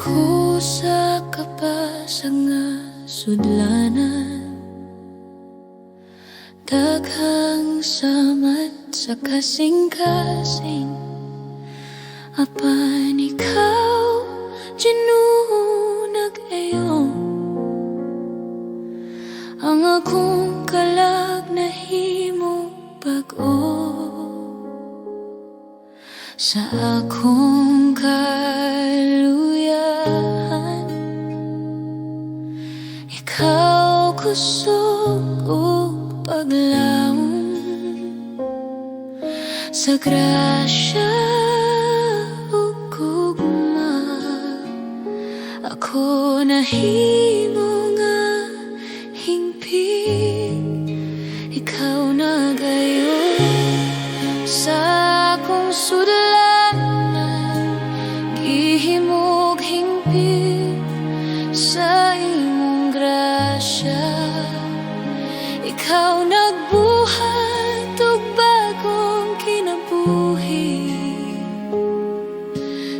Kusa ka pa sa nga sudlanan, daghang samat sa kasing-kasing. Apan ikaw, ginunag ayon, ang akong kalag nahimo bag-o. Sa akong kaluyahan, ikaw kusog o paglaom. Sa grasya o gugma, ako nahimo nga hingpit. Ikaw na gayon sa akong sudlanan, gihimog hingpit sa imong grasya. Ikaw nagbuhat og bagong kinabuhi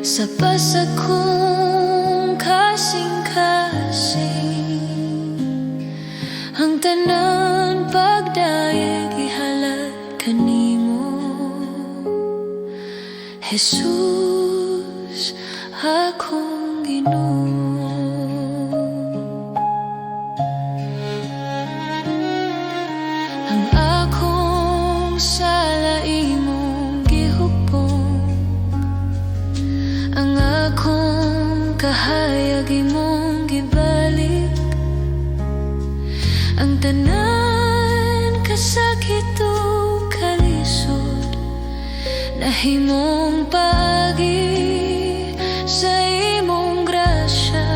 sa pasag kong kasing-kasing. Ang tanan pagdayeg ihalad kanimo, Jesus, akong Ginoo. Ang akong sala imong gihupong, ang akong kahayag imong gibalik. Ang tanan kasakit o kalisod, nahimong paagi sa imong grasya.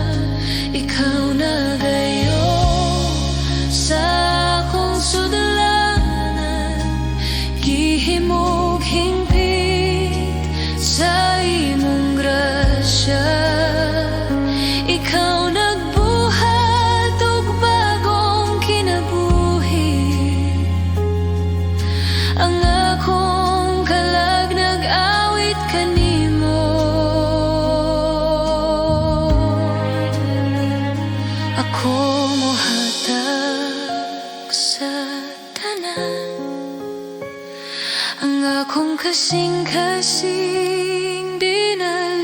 Ikaw na gayon sa akong sudlanan, gihimog hingpit sa imong grasya. Ikaw nagbuhat og bagong kinabuhi, ang akong kalag nag-awit kanimo. Ako mohatag sa tanan, ang akong kasing-kasing dinalian.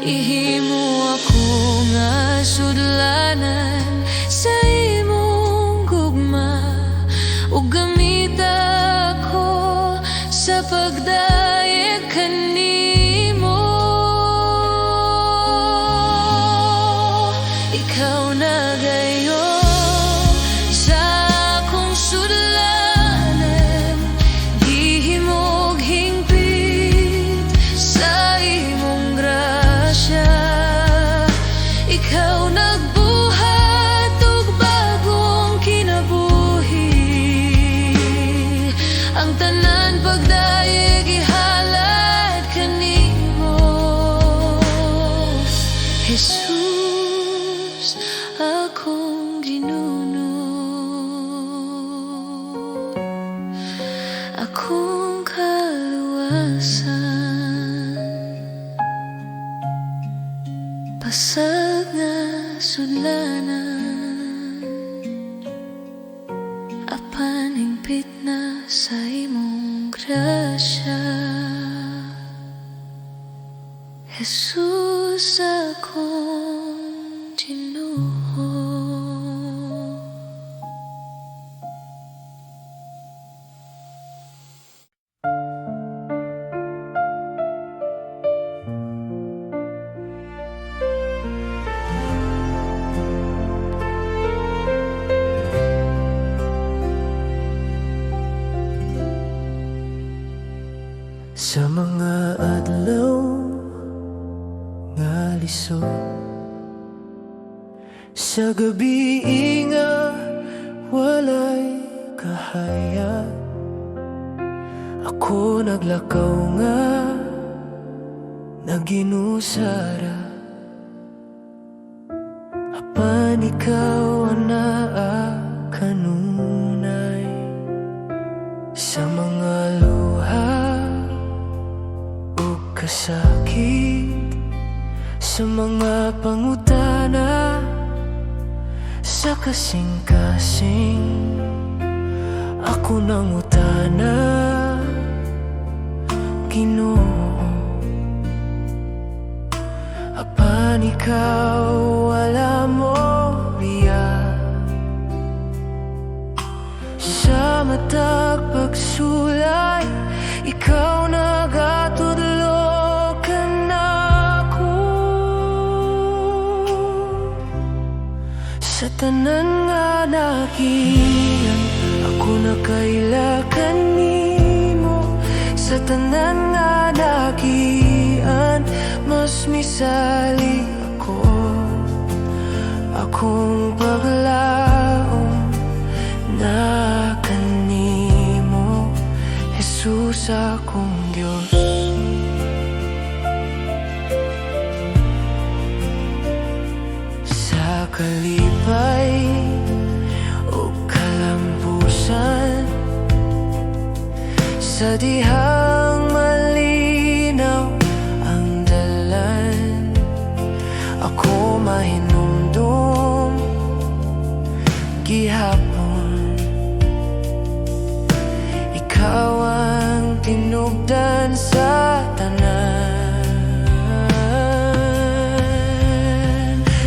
Ihimo ako nga sudlanan sa imong gugma, ug gamit ako sa pagdayeg kanimo. Ikaw na gayon sa akong sudlanan, gihimog hingpit sa imong grasya. Ikaw nagbuhat og bagong kinabuhi, ang tanan pagdayeg ihalad kanimo, Jesus, akong Ginoo. Akong kaluwasan, pasag nga sudlanan, apan hingpit na sa imong grasya. Jesus, akong Ginoo. Sa mga adlaw nga lisod, sa gabi nga walay kahayag, ako naglakaw nga naginusara. Apan ikaw anaa kanunay sa mga luha ug kasakit. sa mga pangutana, sa kasing-kasing ako nang utana, Ginoo. Apan ikaw wala mo riya, sa matag pagsulay ikaw nagatudlo ka nako. Sa tanan nga nagian ako nakaila kanimo, sa tanan nga nagian mas misali ako, akong paglaom na kanimo, Jesus akong Diyos. Sa kalipay o kalambusan, sa dihang malinaw ang dalan, ako mahinumdum gihapon, ikaw ang tinubdan sa tanan.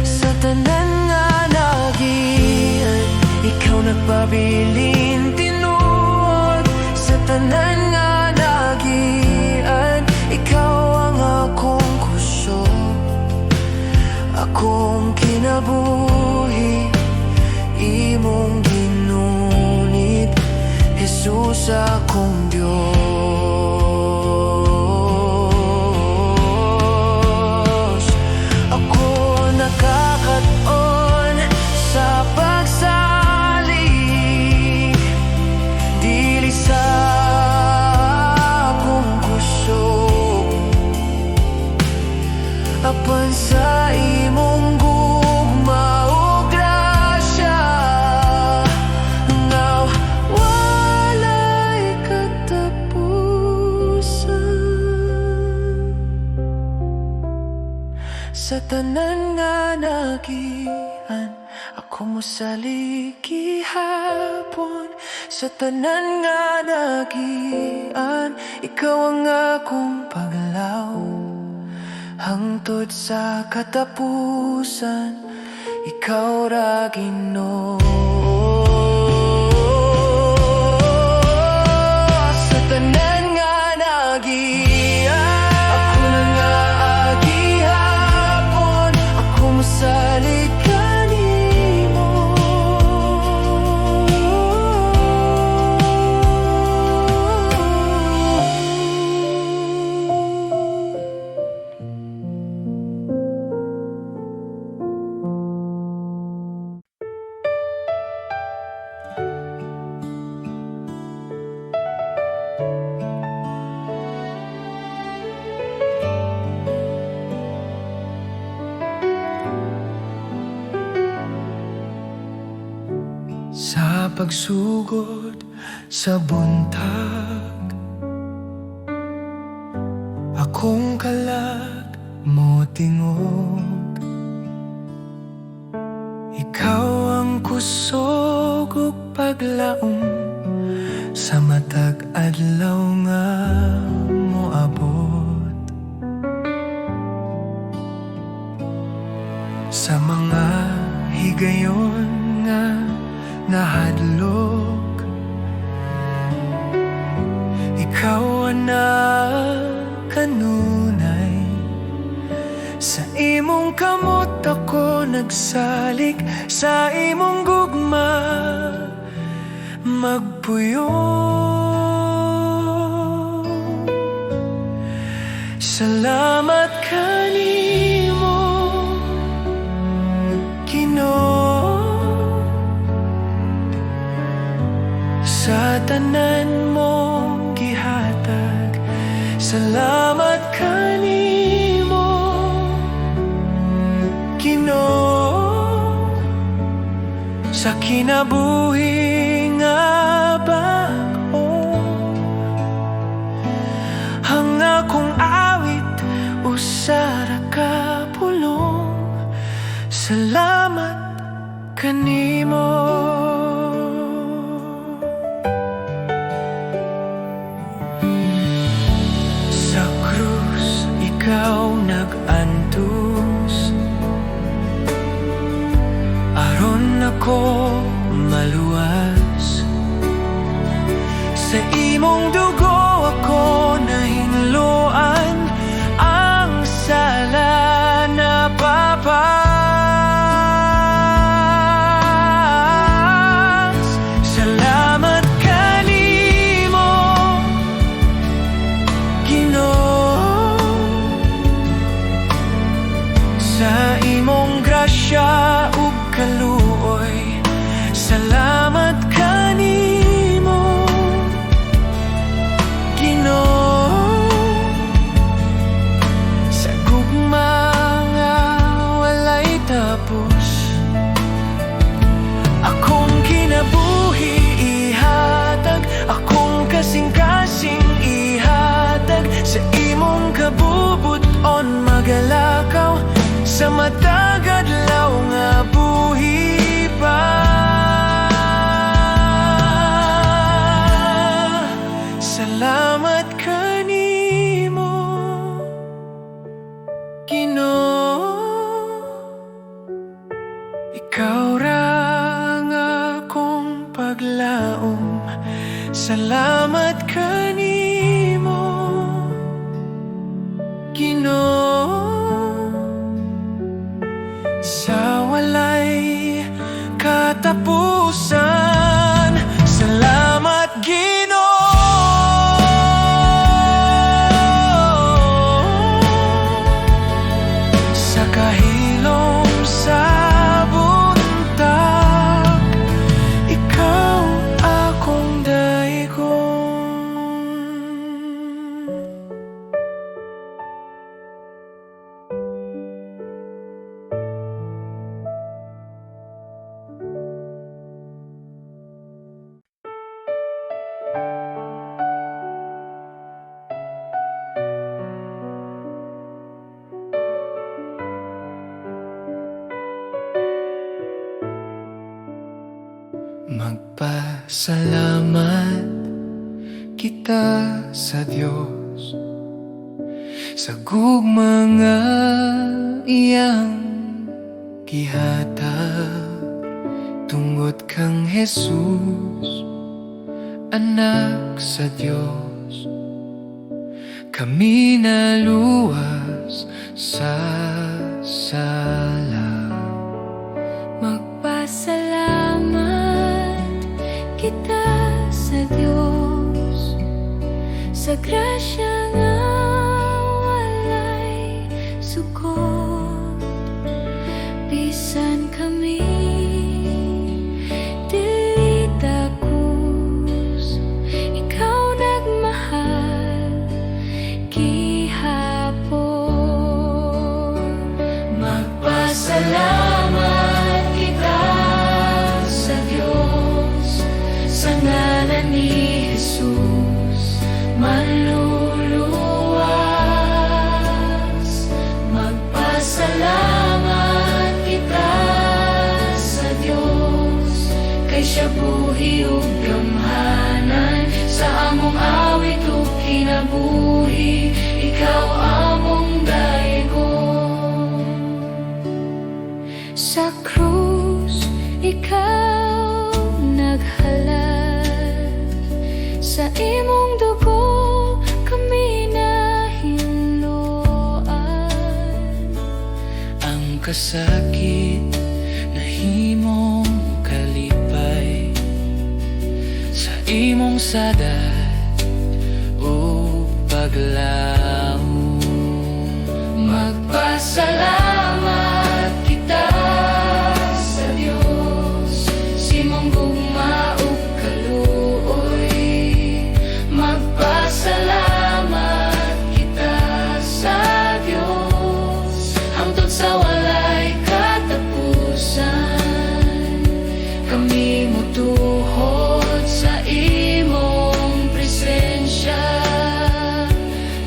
Sa tanan nga nagian ikaw nagpabilin tinuod, sa tanan nga nagian ikaw ang akong kusog, akong kinabuhi imong ginunit, Jesus akong Diyos. Ako nakakaton sa pagsalig, dili sa akong kusog, apan sa imong gugma o grasya nga walay katapusan. Sa tanan nga nagian ako mosalig gihapon, sa tanan nga nagian ikaw ang akong paglaw, hangtod sa katapusan ikaw ra Ginoo. Sa tanan nga nagian ako na nga agihapon, ako mosalig kanimo. Sa pagsugod sa buntag, akong kalag mo tingog, ikaw ang kusog ug paglaom, sa matag adlaw nga moabot. Sa mga higayon nga nahadlok, ikaw ana kanunay, sa imong kamot ako nagsalig, sa imong gugma magpuyo. Salamat kanimo Ginoo, sa tanan mong gihatag. Salamat kanimo Ginoo, sa kinabuhi nga bag-o, ang akong awit usara ka pulo. kanimo. Sa krus ikaw nag-antos, aron ako maluwas. Sa imong dugo ako nahinluan, ang sala na papas. Salamat kanimo, Ginoo, sa imong grasya ug kaluoy. Salamat kanimo, Ginoo, sa gugma nga walay tapos. Akong kinabuhi ihatag, akong kasing-kasing ihatag. Sa imong kabubuton magalakaw, sa matag adlaw nga buhi pa. Salamat kanimo, Ginoo, ikaw ra ang akong paglaom. Salamat kanimo, Ginoo, sa walay katapusan. Salamat Ginoo, sa kahilom sa buntag, ikaw akong daigon. Magpasalamat kita sa Dios sa gugma nga iyang gihatag. Tungod kang Jesus, anak sa Dios, kami naluwas sa sala. Magpasalamat kita sa Diyos sa grasya nga walay sukot. Bisan kami dili takus, ikaw nagmahal gihapon. Magpasalamat kita sa Diyos sa ngalan ni Jesus, maluluwas. Magpasalamat kita sa Diyos, kay siya buhi ug gamhanan. Sa among awit ug kinabuhi, ikaw among daigon. Sa krus ikaw naghalad, sa imong dugo kami nahinluan. Ang kasakit nahimong kalipay, sa imong sadat o paglaom. Magpasalamat kita sa Diyos, simong gugma ug kaluoy. Magpasalamat kita sa Diyos, hangtod sa walay katapusan. Kami motuhod sa imong presensya,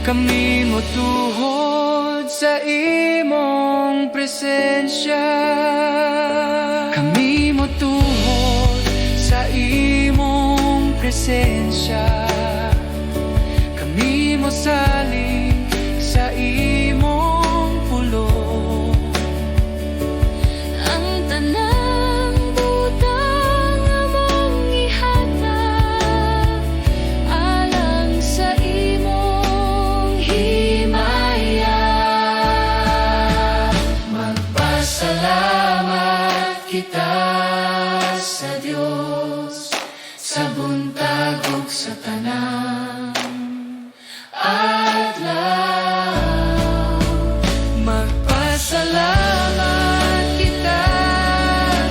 kami motuhod sa imong presensya, kami mo tuhod sa imong presensya. Kami mo saling sa imong pulong. Ang tanang butang among ihatag alang sa imong himaya. Magpasalamat kita sa Dios sa buntag ug sa tanan adlaw. Magpasalamat kita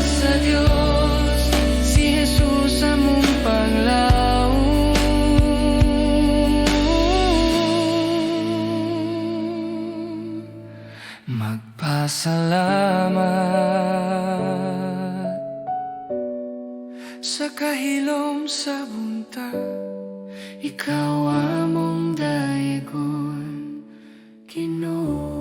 sa Dios, si Jesus among panglaw. Magpasalamat sa kahilom sa buntag, ikaw among daegon, Ginoo.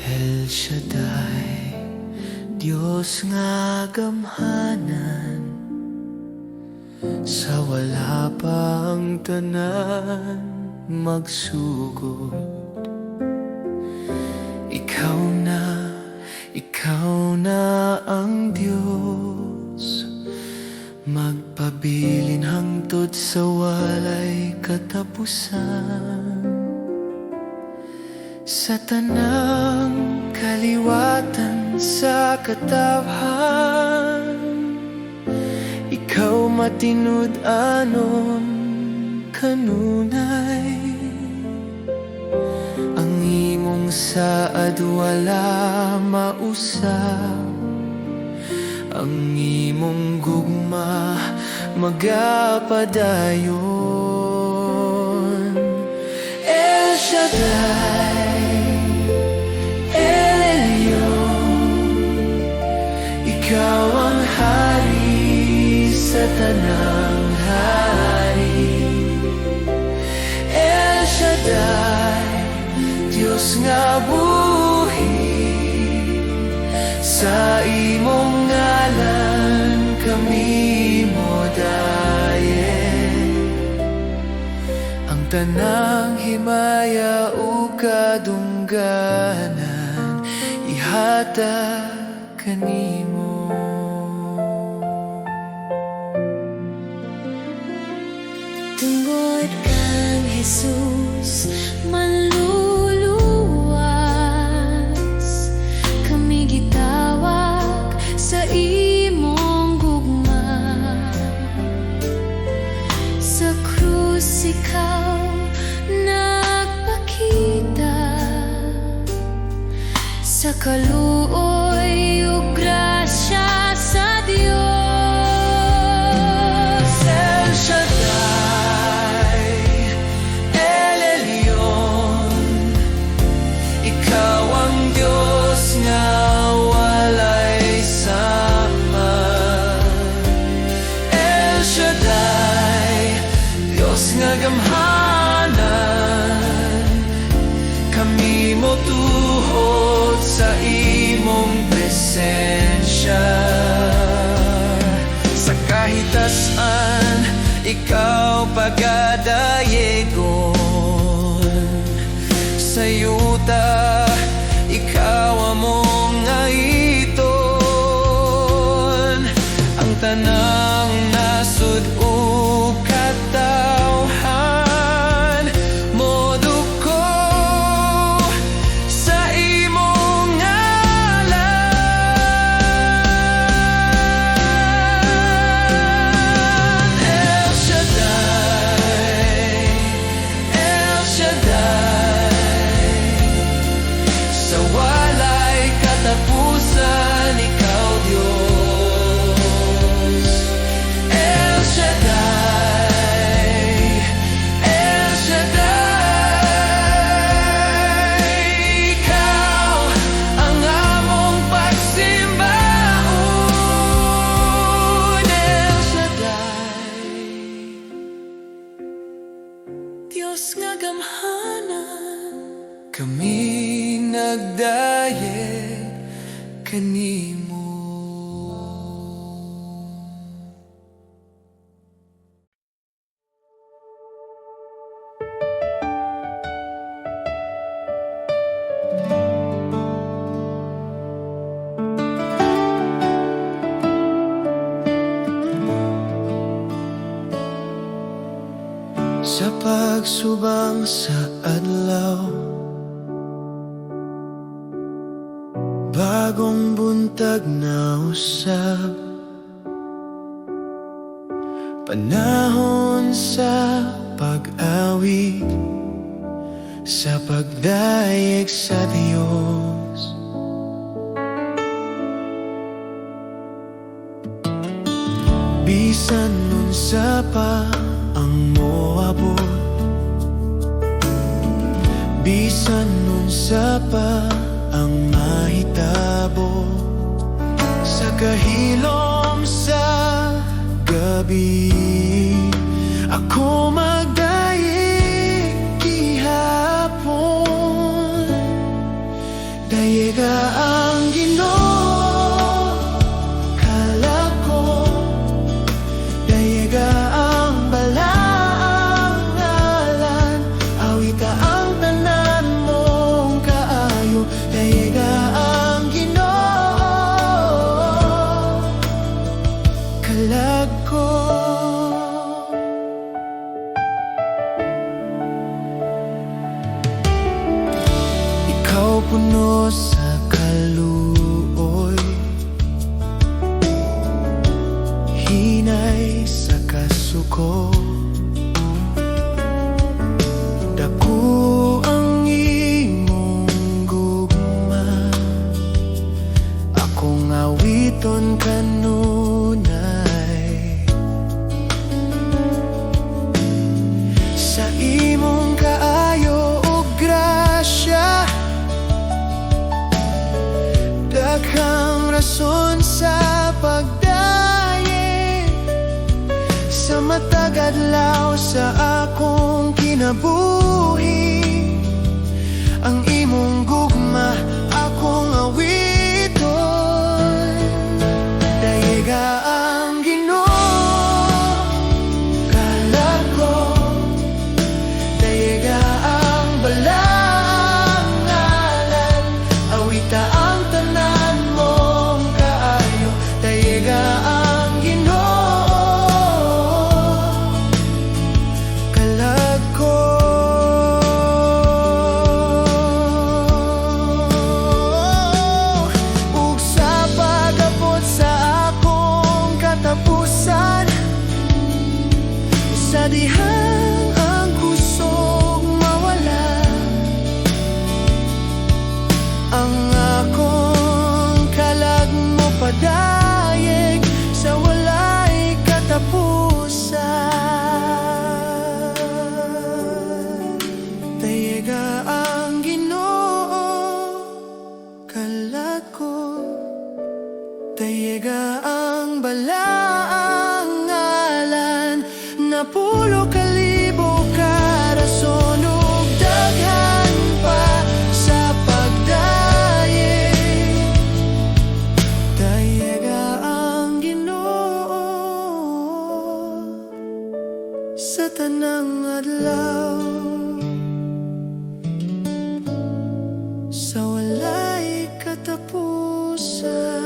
El Shaddai, Diyos nga gamhanan, sa wala pang tanan magsugod. Ikaw na ang Diyos, magpabilin hangtod sa walay katapusan. Sa tanang kaliwatan sa katawhan, ikaw matinud-anon kanunay. Ang imong saad wala mausap, ang imong gugma magapadayon. El Shaddai, El Elyon, ikaw ang hari sa tanang hari. El Shaddai, Diyos nga buhi, sa imong ngalan kami mo dayen. Ang tanang himaya o kadungganan ihatag kanimo. Tungod kang Jesus manluluwas, kami gitawag sa imong gugma. Sa krus ikaw nagpakita, sa kaluoy ug grasya sa Dios. El Shaddai, El Elyon, ikaw ang Diyos nga walay sama. El Shaddai, Diyos nga gamhanan, kami mo tuhod sa imong presensya. Sa kahitasan, ikaw pagadayegon. Sa yuta, ikaw among ngaiton. Ang tanang nasud o katawhan moduko sa imong ngalan. El Shaddai, El Shaddai, sa walay katapusan ikaw Diyos. kami nagdaye kanimo. Sa pagsubang sa adlaw, bagong buntag na usab, panahon sa pag-awit, sa pagdayeg sa Diyos. Bisan nun sa pa ang moabot, bisan nun sa pa ang mahitabo, sa kahilom sa gabi, ako magdayeg gihapon. Dayega ang Ginoo kalako, dayega ang balaang ngalan, awita ang tanan mong kaayo. Dayega ang Ginoo kalako. Ikaw puno sa kaluoy, hinay sa kasuko, dako ang imong gugma, akong awiton kanunay. Sa imong kaayo ug grasya, daghang rason sa pagdayeg, sa matag adlaw sa akong kinabuhi. Ang imong gugma akong awiton. Dayega ang Ginoo kalako, dayega ang balaang ngalan, awita ang tanan mong kaayo. Dayega ang Ginoo kalako. Ug sa pag-abot sa akong katapusan, sa dihang ang kusog mawala, ang akong kalag mo padayeg sa walay katapusan. Dayega ang Ginoo kalako, dayega ang balaang ngalan, napulo kalibo ka rason ug daghan pa sa pagdayeg. Dayega ang Ginoo sa tanang adlaw, sa walay katapusan.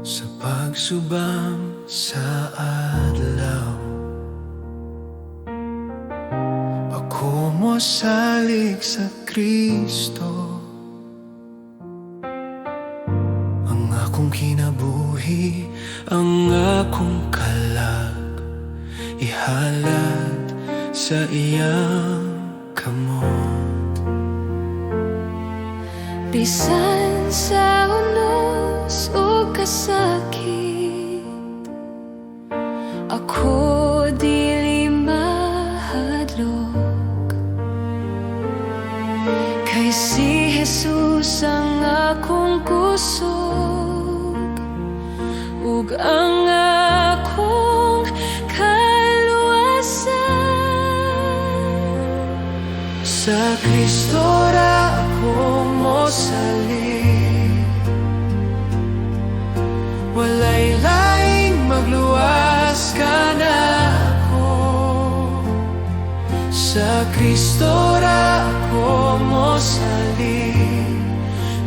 Sa pagsubang sa adlaw, ako mo salig sa Kristo. Ang akong kinabuhi, ang akong kalag, ihalad sa iyang kamot. Bisan sa unos o kasakit, ako dili mahadlok. kusog ug ang akong kaluwasan. Sa Kristo ra ako mosalig, walay laing magluwas ka na ako. Sa Kristo ra ako mosalig,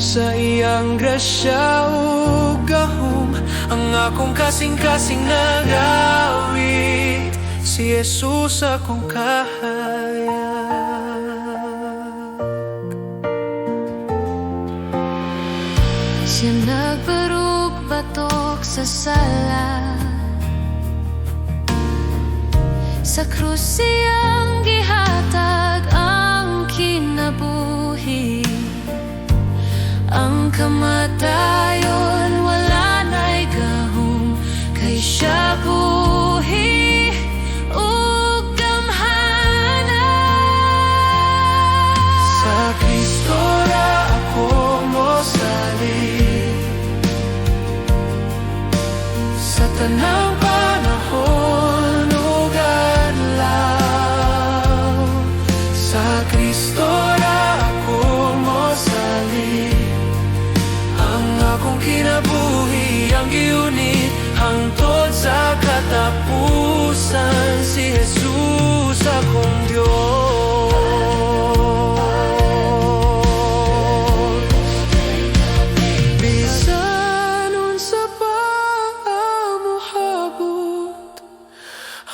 sa iyang grasya ug gahom ang akong kasing-kasing nagawit. Si Jesus akong kahayag. Siya nagbarug batok sa sala, sa krus siyang gihatag ang kinabuhi. Ang kamatayon wala na'y gahom, kay siya buhi ug gamhanan. Sa Kristo ra ako mosalig, sa tanang panahon ug adlaw. Sa Kristo ra ako mosalig, ang akong kinabuhi ang giunit hangtod sa katapusan. Si Jesus akong Diyos. Bisan unsa pa mohabot,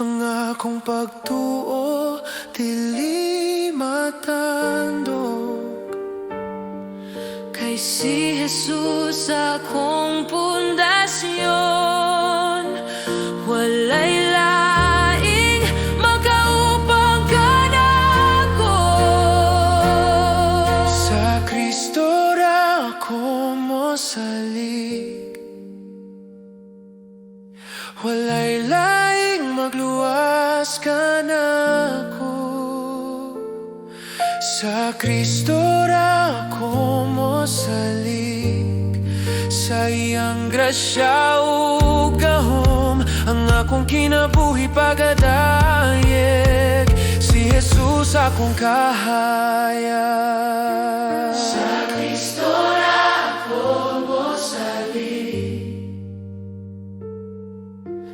ang akong pagtuo dili matandog. Kay si Jesus akong pundasyon, walay laing makaupang kanako. Sa Kristo ra ako mosalig, walay laing magluwas ka na ako. Sa Kristo ra ako mosalig, sa iyang grasya ug gahom ang akong kinabuhi pagadayeg. Si Jesus akong kahayag. Sa Kristo ra ako mosalig,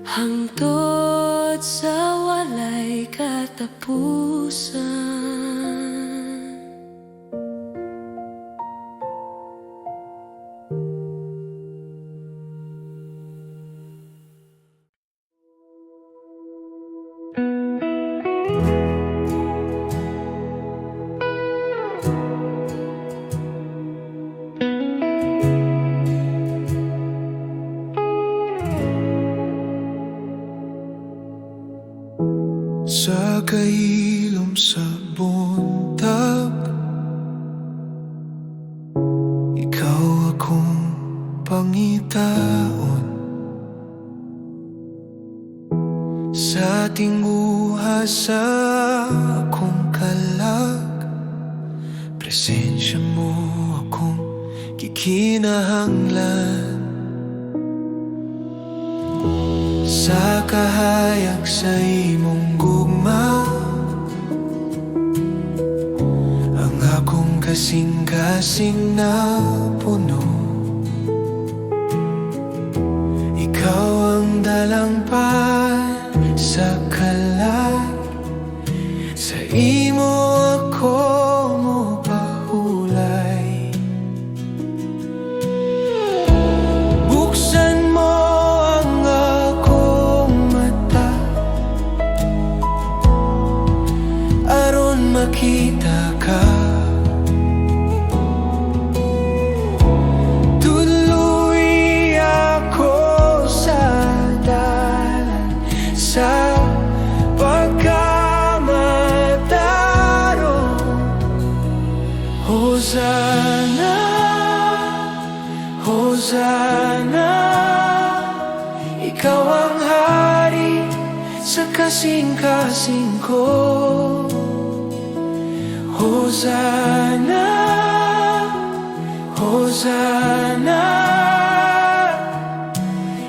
Hangtod sa walay katapusan. Sa kailom sa buntag, ikaw akong pangitaon. Sa tinguha sa akong kalag, presensya mo akong kikinahanglan. Sa kahayag sa imong gugma, ang akong kasing-kasing na puno. Ikaw ang dalangpan sa kalag, sa imo ako mopahulay. Buksan mo ang akong mata, aron makita ka. Tuloy ako sa dalan sa pagkamataro. Hosana, Hosana, ikaw ang hari sa kasing-kasing ko. Hosana, Hosana,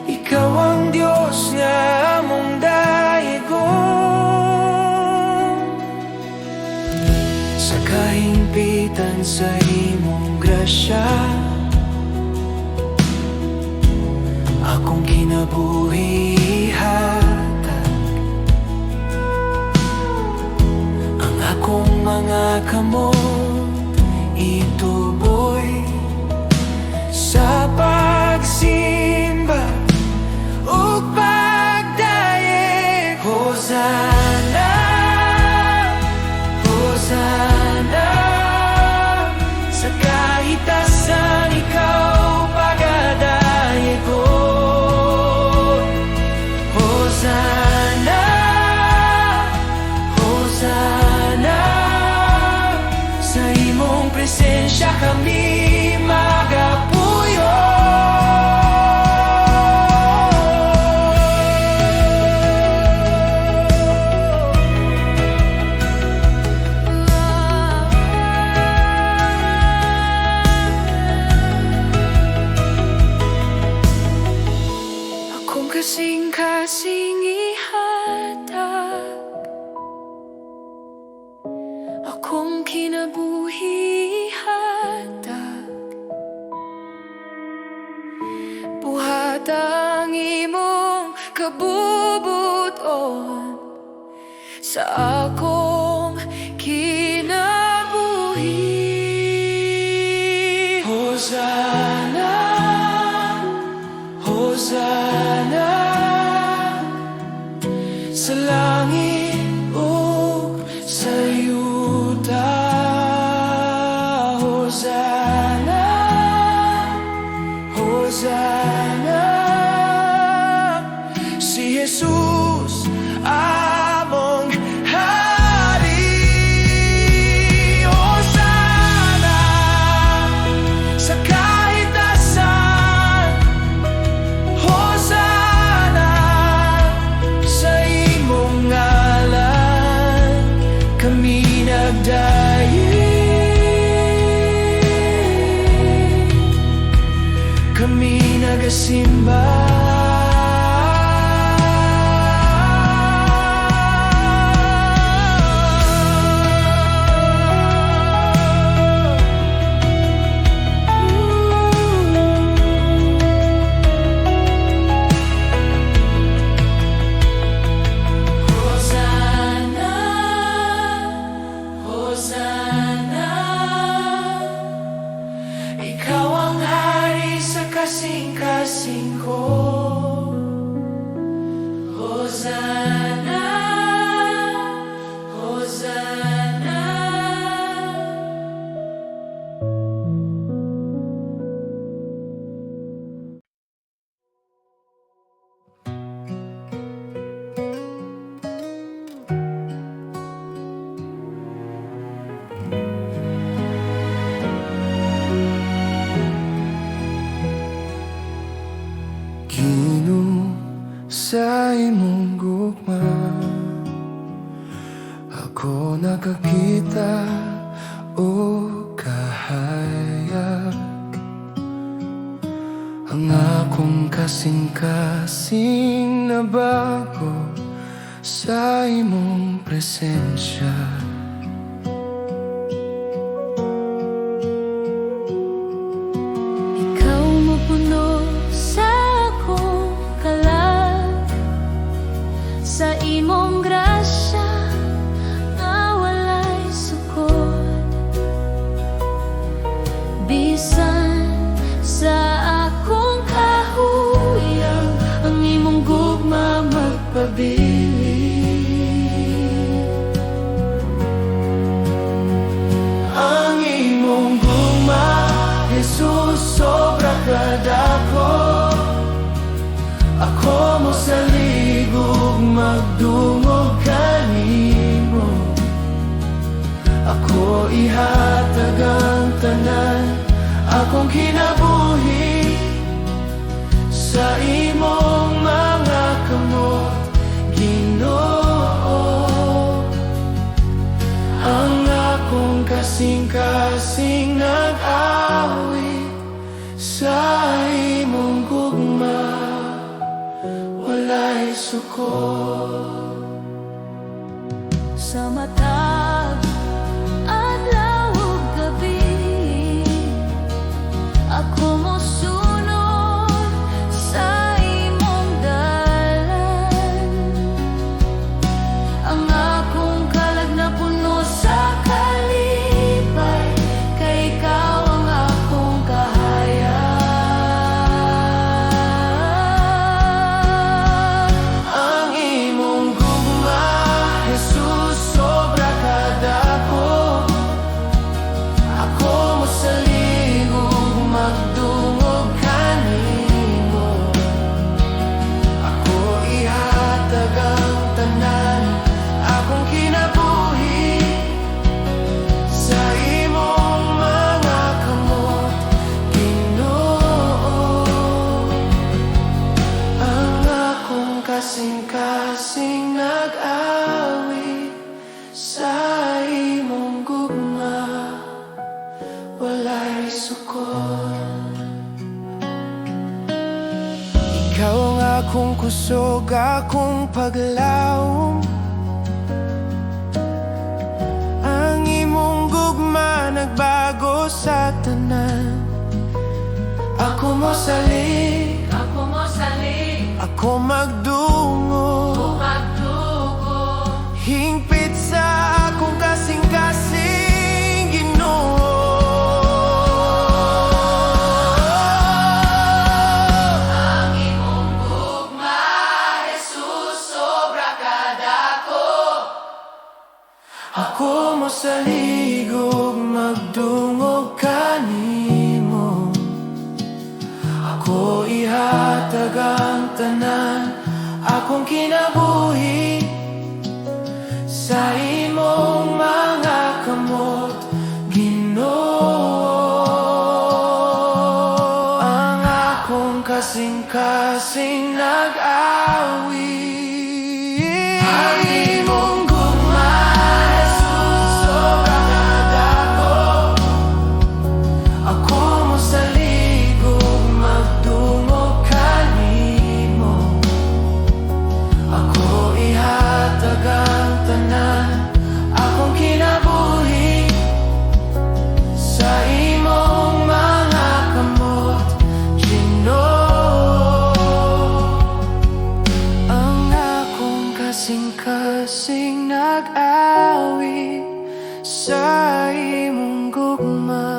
ikaw ang Diyos nga among daigong. Sa kahimpitan sa imong grasya, akong kinabuhi hatag. Ang akong mga kamot ituboy sa pagsimba ug pagdayeg. Hosana, Hosana, sa kahitasan ikaw pagadayegon. Hosana, Hosana, sa imong presensya kami magapuyo. Akong kasing-kasing ihatag, akong kinabuhi hatag. Buhat ang imong kabubuton sa akong kinabuhi. Hosana, Hosana, sa langit o sa yuta. Hosana, Hosana, si Jesus among hari. Hosana, sa kahitasan. Hosana, sa imong ngalan kami nagdaye, kami nagasimba. Hosana, Hosana, ikaw ang hari sa kasing-kasing ko. Hosana, Hosana. Ginoo, sa imong gugma ako nakakita o kahayag. Ang akong kasing-kasing na bago sa imong presensya. Ikaw mapuno sa akong kalag, sa imong grasya nga walay sukod. Bisan sa akong kahuyang, ang imong gugma magpabilin. Ang imong gugma, Jesus, sobra kadako. Ako mo sa ligog magdungog kanimo. Ako ihatag ang tanan, akong kinabuhi sa imong mga kamot, Ginoo. Ang akong kasing-kasing nag-awit suko. Sa matag adlaw ug gabi, ako mosunod sa imong dalan. Ang akong kalag na puno sa kalipay, kay ikaw ang akong kahayag. Ang imong gugma, Jesus, sobra kadako. Ako mosaligog magdungog kanimo. Ako ihatag ang tanan, akong kinabuhi sa imong mga kamot, Ginoo. Ang akong kasing-kasing nag-awi sa imong gugma, walay sukol. Ikaw ang akong kusog, akong paglawom. Ang imong gugma nagbago sa tanan. Ako mosalig, ako magdungo, hingpit sa akong kasing-kasing Ginoo. Ang imong gugma, Jesus, sobra kadako. Ako mosaligog magdungog kanimo. Ako ihatag ang tanan, akong kinabuhi sa imong mga kamot, Ginoo. Ang akong kasing-kasing nag-awi. Ang imong gugma, Jesus, sobra kadako. Ako mosaligog magdungog kanimo. Ako ihatag ang tanan, akong kinabuhi sa imong mga kamot, Ginoo. Ang akong kasing-kasing nag-awi sa imong gugma,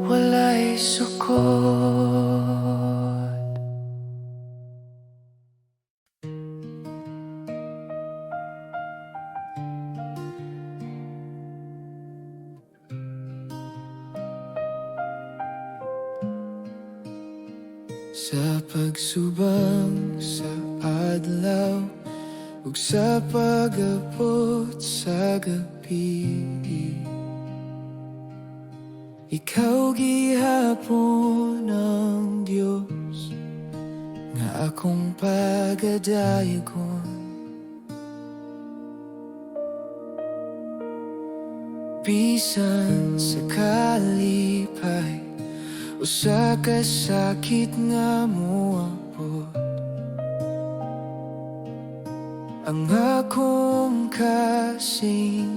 walay sukot. Sa pagsubang sa adlaw ug sa pag-abot sa gabi, ikaw gihapon ang Dios nga akong pagadayogon. Bisan sa kalipay o sa kasakit nga moabot, ang akong kasing-kasing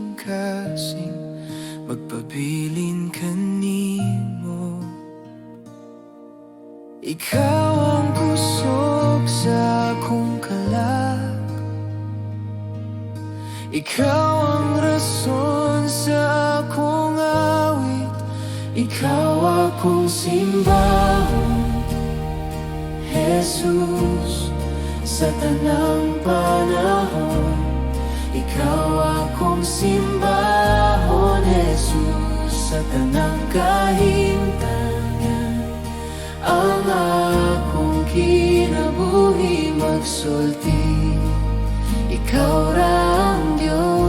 magpabilin kanimo. Ikaw ang kusog sa akong kalag, ikaw ang rason sa akong awit, ikaw akong simbahon, Jesus, sa tanang panahon. Ikaw akong simbahon, Jesus, sa tanang kahimtangan. Ang akong kinabuhi magsulti, ikaw ra ang Diyos.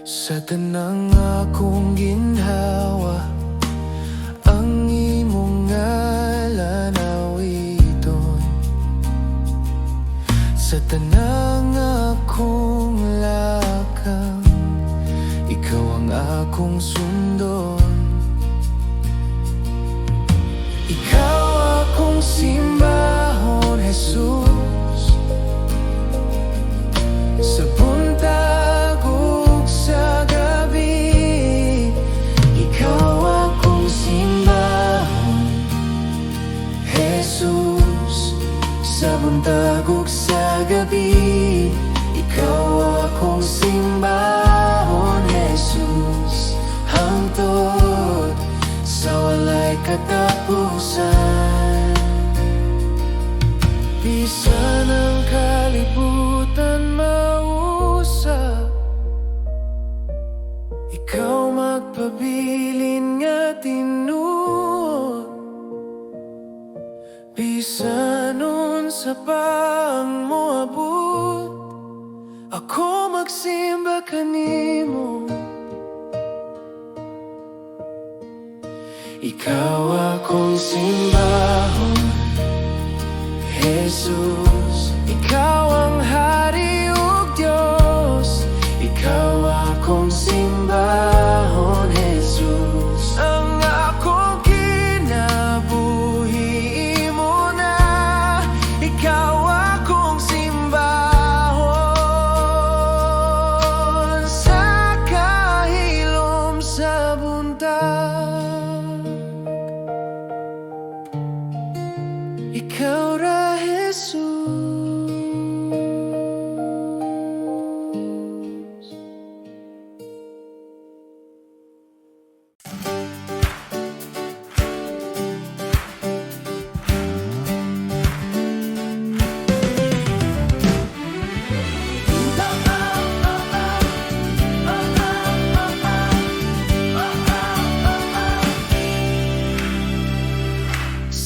Sa tanang akong ginhawa, ang imong ngalan awiton. Sa tanang akong lakang, ikaw ang akong sundon. Ikaw akong simbahon, Jesus. Sa buntag ug sa gabi, ikaw akong simbahon, Jesus. Sa buntag ug sa gabi, ikaw akong simbahon, Jesus. Hangtod sa walay katapusan, bisan ang kalibutan mausap, ikaw magpabilin nga tinuod. Bisan unsa pa ang moabot, ako magsimba kanimo. Ikaw akong simbahon, Jesus. Ikaw ang Hari ug Diyos. Ikaw akong simbahon, Jesus. Ang akong kinabuhi mo na, ikaw akong simbahon. Sa kahilom sa buntag, ikaw ra, Jesus.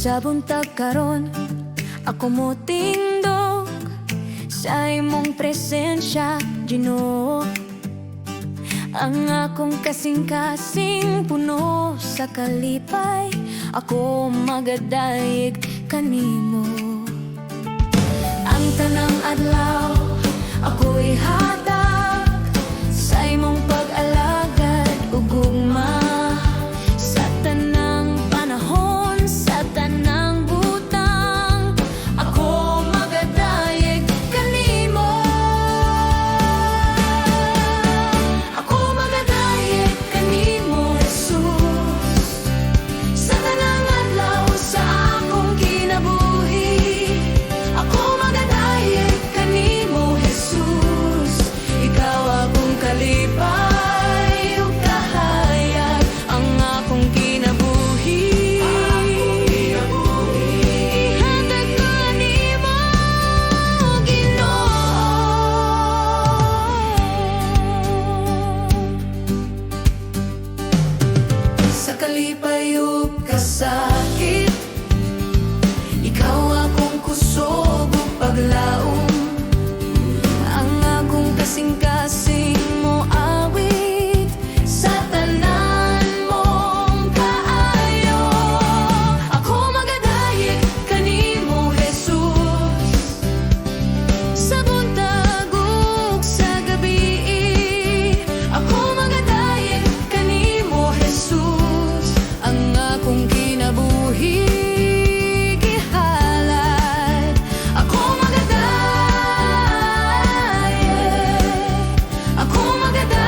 Sa buntag karon, ako mo tindog sa imong presensya, Ginoo. Ang akong kasing-kasing puno sa kalipay, ako magadayeg kanimo. Ang tanang adlaw, ako'y hatag sa imong pag-alagad ug gugma. Sa tanang panahon, sa tanang butang, ako magadayeg kanimo. Ako magadayeg kanimo, Jesus. Sa tanang adlaw sa akong kinabuhi, ako magadayeg kanimo, Jesus. Ikaw akong kalipay ug kahayag, ang akong kinabuhi. Ihatag ko nimo, Ginoo. Sa kalipay ug kasakit, ikaw akong kusog ug paglaom. Ang akong kasing-kasing mo awit sa tanan mong kaayo. Ako magadayeg kanimo, Jesus. Sa buntag ug sa gabi, ako magadayeg kanimo, Jesus. Ang akong kinabuhi gihalad, ako magadayeg, ako magadayeg,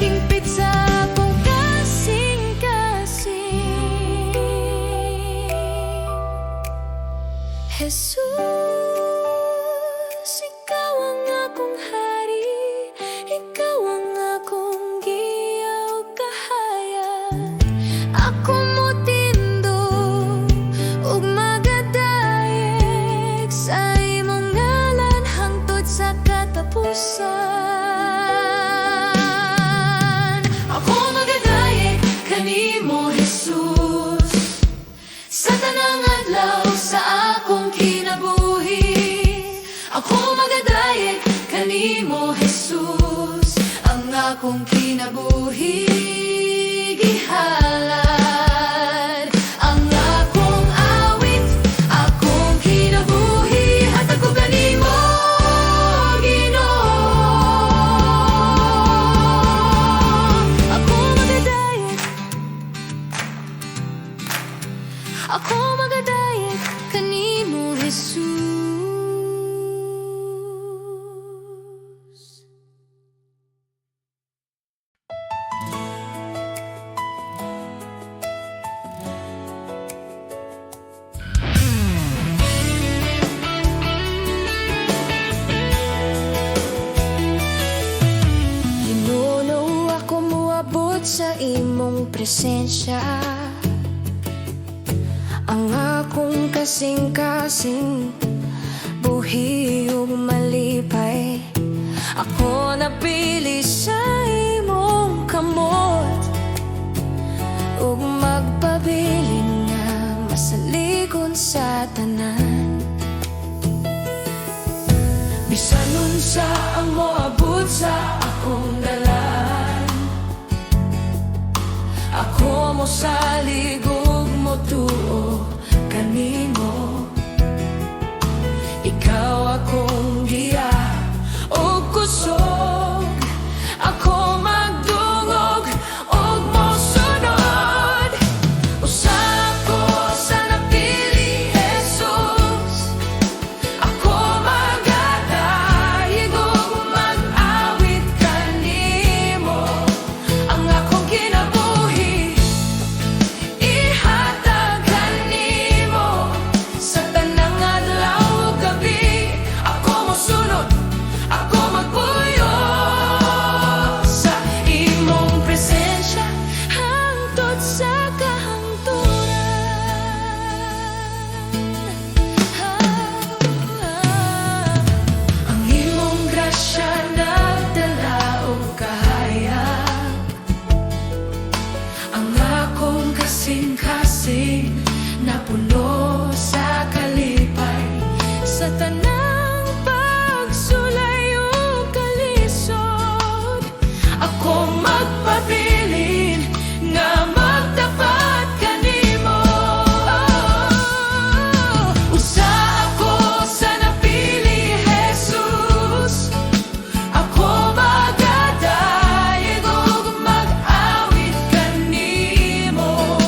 hingpit sa akong kasing-kasing, Jesus. Ikaw ang akong hari, ikaw ang akong giya ug kahayag. Ako mo tindog ug magadayeg sa imong ngalan hangtod sa katapusan. Ako magadayeg kanimo, Jesus. Sa tanang adlaw sa akong kinabuhi, ako magadayeg kanimo, Jesus. Ang akong kinabuhi gihalad, ang akong awit, akong kinabuhi, hatag ko kanimo, Ginoo. presensya. Ang akong kasing-kasing buhi ug malipay. Ako napili sa imong kamot ug magpabilin nga masalikon sa tanan. Bisan unsa ang moabot sa akong dalan, ako mo salig ug motuo kanimo. Ikaw akong giya ug kusog, ako magdungog ug mosunod. Usa ko sa napili, Jesus. Ako magadayeg ug mag-awit kanimo. Ang akong kinabuhi ihatag kanimo. Sa tanang adlaw ug gabi, ako mosunod, ako magpuyo sa imong presensya hangtod sa kahangturan. Ang imong grasya nagdala og kahayag. Ang akong kasing-kasing napuno sa kalipay. Sa tanang pagsulay ug kalisod, ako magpabilin nga magtapat kanimo. Usa ako sa napili, Jesus. Ako magadayeg ug mag-awit kanimo.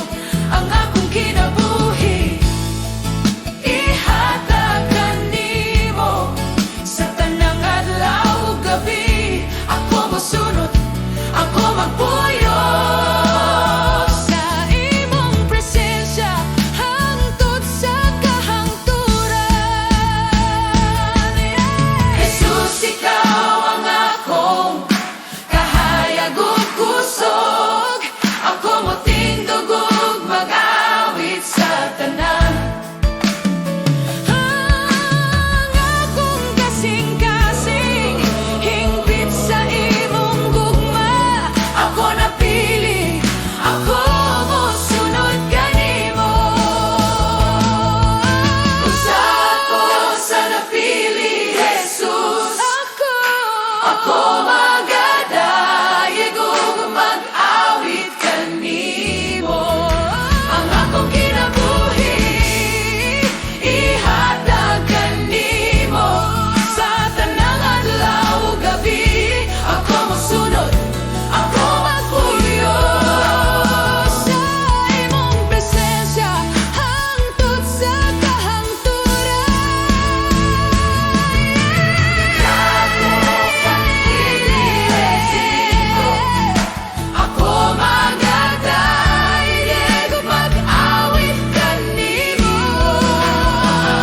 Ang akong kinabuhi ihatag kanimo. Sa tanang adlaw ug gabi, ako mosunod, ako magpuyo sa imong presensya hangtod sa kahangturan. Jesus, ikaw ang akong kahayag ug kusog, ako motindog ug mag-awit sa tanan. Ang akong kasing-kasing hingpit sa imong gugma. Ako napili, ako mosunod kanimo. Usa ako sa napili, Jesus. Ako magadayeg ug mag-awit kanimo. Ang akong kinabuhi ihatag kanimo. Sa tanang adlaw ug gabi, ako mosunod, ako magpuyo sa imong presensya hangtod sa kahangturan. Ako magadayeg ug mag-awit kanimo.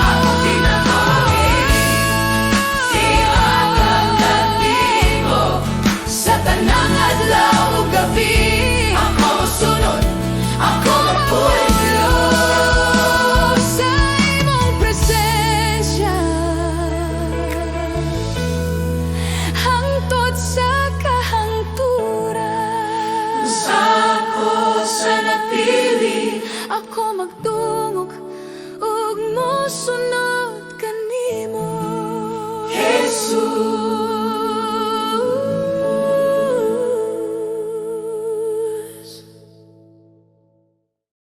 Ako kinabuhi ihatag kanimo. Sa tanang adlaw ug gabi, ako mosunod, ako magpuyo sa imong presensya hangtod sa kahangturan. Usa ako sa napili, ako magdungog ug mosunod kanimo. Jesus.